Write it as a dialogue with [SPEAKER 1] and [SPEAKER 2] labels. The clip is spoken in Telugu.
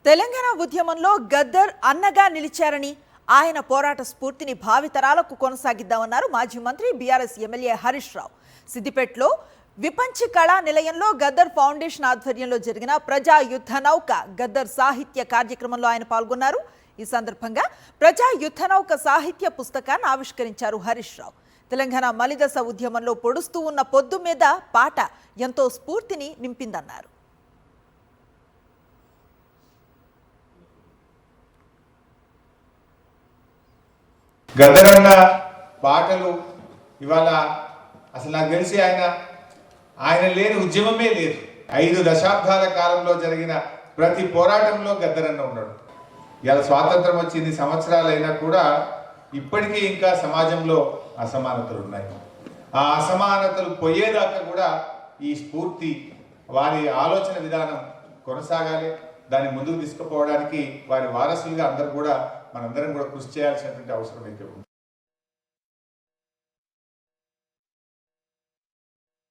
[SPEAKER 1] తెలంగాణ ఉద్యమంలో గద్దర్ అన్నగా నిలిచారని ఆయన పోరాట స్ఫూర్తిని భావితరాలకు కొనసాగిద్దామన్నారు మాజీ మంత్రి బీఆర్ఎస్ ఎమ్మెల్యే హరీష్ రావు. సిద్దిపేటలో విపంచి కళా నిలయంలో గద్దర్ ఫౌండేషన్ ఆధ్వర్యంలో జరిగిన ప్రజా యుద్ధ నౌక గద్దర్ సాహిత్య కార్యక్రమంలో ఆయన పాల్గొన్నారు. ఈ సందర్భంగా ప్రజా యుద్ధ నౌక సాహిత్య పుస్తకాన్ని ఆవిష్కరించారు హరీష్ రావు. తెలంగాణ మలిదశ ఉద్యమంలో పొడుస్తూ ఉన్న పొద్దు మీద పాట ఎంతో స్ఫూర్తిని నింపిందన్నారు.
[SPEAKER 2] గద్దరన్న పాటలు ఇవాళ అసలు నాకు తెలిసి ఆయన లేని ఉద్యమమే లేదు. 5 దశాబ్దాల కాలంలో జరిగిన ప్రతి పోరాటంలో గద్దరన్న ఉన్నాడు. ఇవాళ స్వాతంత్రం వచ్చి ఇన్ని సంవత్సరాలైనా కూడా ఇప్పటికీ ఇంకా సమాజంలో అసమానతలు ఉన్నాయి. ఆ అసమానతలు పోయేదాకా కూడా ఈ స్ఫూర్తి వారి ఆలోచన విధానం కొనసాగాలి. దాన్ని ముందుకు తీసుకుపోవడానికి వారి వారసులుగా మనందరం కూడా కృషి చేయాల్సినటువంటి అవసరం అయితే ఉంది.